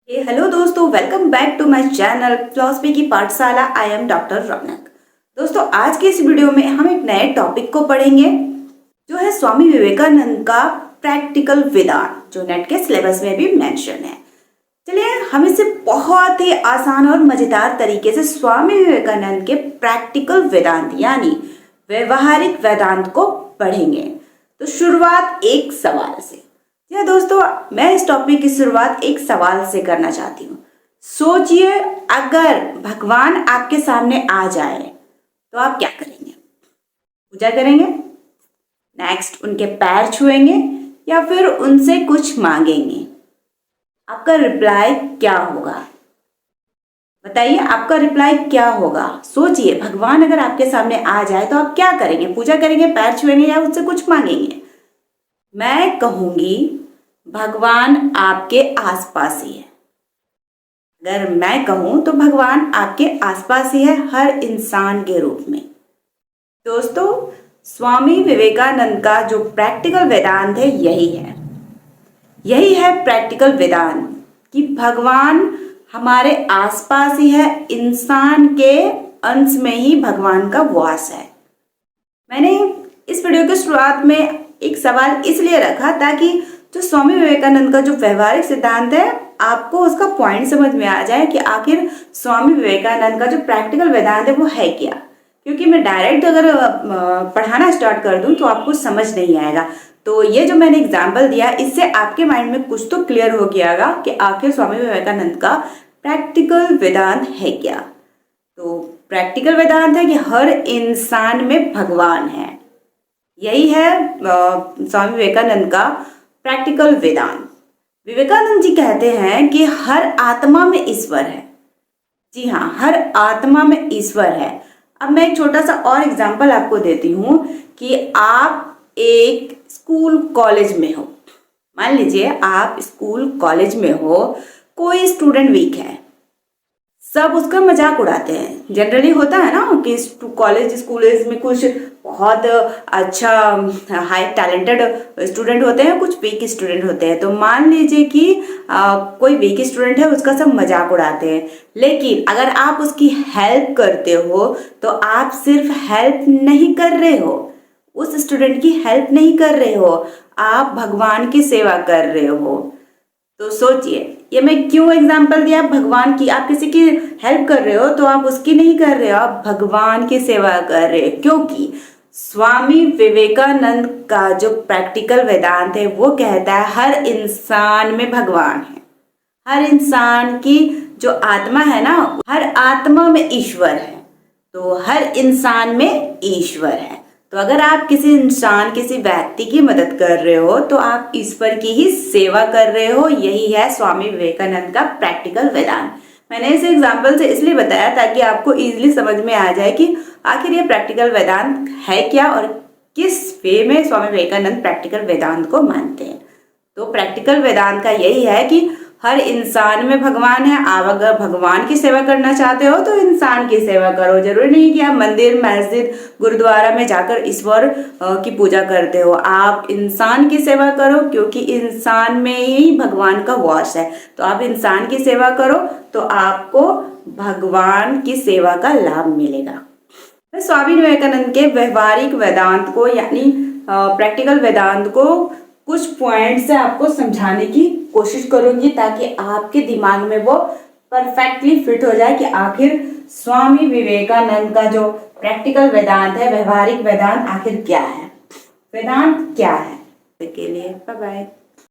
Hello दोस्तों, welcome back to my channel philosophy की पाठशाला। I am doctor Raunak. दोस्तों, आज के इस वीडियो में हम एक नए टॉपिक को पढ़ेंगे जो है स्वामी विवेकानंद का प्रैक्टिकल वेदांत, जो नेट के सिलेबस में भी मेंशन है। चलिए हम इसे बहुत ही आसान और मजेदार तरीके से स्वामी विवेकानंद के प्रैक्टिकल वेदांत यानी व्यवहारिक वेदांत को पढ़ेंगे। तो शुरुआत एक सवाल से। या दोस्तों, मैं इस टॉपिक की शुरुआत एक सवाल से करना चाहती हूँ। सोचिए, अगर भगवान आपके सामने आ जाए तो आप क्या करेंगे? पूजा करेंगे, नेक्स्ट उनके पैर छुएंगे या फिर उनसे कुछ मांगेंगे? आपका रिप्लाई क्या होगा? बताइए, आपका रिप्लाई क्या होगा? सोचिए, भगवान अगर आपके सामने आ जाए तो आप क्या करेंगे? पूजा करेंगे, पैर छुएंगे या उससे कुछ मांगेंगे? मैं कहूंगी भगवान आपके आसपास ही है। अगर मैं कहूं तो भगवान आपके आसपास ही है, हर इंसान के रूप में। दोस्तों, स्वामी विवेकानंद का जो प्रैक्टिकल वेदांत है यही है प्रैक्टिकल वेदांत कि भगवान हमारे आसपास ही है, इंसान के अंश में ही भगवान का वास है। मैंने इस वीडियो की शुरुआत में एक सवाल इसलिए रखा ताकि जो स्वामी विवेकानंद का जो व्यवहारिक सिद्धांत है आपको उसका पॉइंट समझ में आ जाए कि आखिर स्वामी विवेकानंद का जो प्रैक्टिकल वेदांत है वो है क्या। क्योंकि मैं डायरेक्ट अगर पढ़ाना स्टार्ट कर दूं तो आपको समझ नहीं आएगा। तो ये जो मैंने एग्जाम्पल दिया, इससे आपके माइंड में कुछ तो क्लियर हो गया कि आखिर स्वामी विवेकानंद का प्रैक्टिकल वेदांत है क्या। तो प्रैक्टिकल वेदांत है कि हर इंसान में भगवान है। यही है स्वामी विवेकानंद का प्रैक्टिकल वेदांत। विवेकानंद जी कहते हैं कि हर आत्मा में ईश्वर है। जी हाँ, हर आत्मा में ईश्वर है। अब मैं एक छोटा सा और एग्जांपल आपको देती हूँ कि आप एक स्कूल कॉलेज में हो। मान लीजिए आप स्कूल कॉलेज में हो, कोई स्टूडेंट वीक है, सब उसका मजाक उड़ाते हैं। जनरली होता है ना कि कॉलेज स्कूल में कुछ बहुत अच्छा हाई टैलेंटेड स्टूडेंट होते हैं, कुछ वीक स्टूडेंट होते हैं। तो मान लीजिए कि कोई वीक स्टूडेंट है, उसका सब मजाक उड़ाते हैं, लेकिन अगर आप उसकी हेल्प करते हो तो आप सिर्फ हेल्प नहीं कर रहे हो, उस स्टूडेंट की हेल्प नहीं कर रहे हो, आप भगवान की सेवा कर रहे हो। तो सोचिए, ये मैं क्यों एग्जाम्पल दिया भगवान की। आप किसी की हेल्प कर रहे हो तो आप उसकी नहीं कर रहे हो, आप भगवान की सेवा कर रहे हो। क्योंकि स्वामी विवेकानंद का जो प्रैक्टिकल वेदांत है वो कहता है हर इंसान में भगवान है। हर इंसान की जो आत्मा है ना, हर आत्मा में ईश्वर है। तो हर इंसान में ईश्वर है। तो अगर आप किसी इंसान, किसी व्यक्ति की मदद कर रहे हो तो आप ईश्वर की ही सेवा कर रहे हो। यही है स्वामी विवेकानंद का प्रैक्टिकल वेदांत। मैंने इस एग्जाम्पल से इसलिए बताया ताकि आपको इजीली समझ में आ जाए कि आखिर ये प्रैक्टिकल वेदांत है क्या और किस वे में स्वामी विवेकानंद प्रैक्टिकल वेदांत को मानते हैं। तो प्रैक्टिकल वेदांत का यही है कि हर इंसान में भगवान है। आप अगर भगवान की सेवा करना चाहते हो तो इंसान की सेवा करो। जरूरी नहीं कि आप मंदिर, मस्जिद, गुरुद्वारा में जाकर ईश्वर की पूजा करते हो। आप इंसान की सेवा करो क्योंकि इंसान में ही भगवान का वास है। तो आप इंसान की सेवा करो तो आपको भगवान की सेवा का लाभ मिलेगा। मैं स्वामी विवेकानंद के व्यवहारिक वेदांत को यानी प्रैक्टिकल वेदांत को कुछ पॉइंट से आपको समझाने की कोशिश करूंगी ताकि आपके दिमाग में वो परफेक्टली फिट हो जाए कि आखिर स्वामी विवेकानंद का जो प्रैक्टिकल वेदांत है, व्यवहारिक वेदांत आखिर क्या है, वेदांत क्या है। के लिए बाय बाय।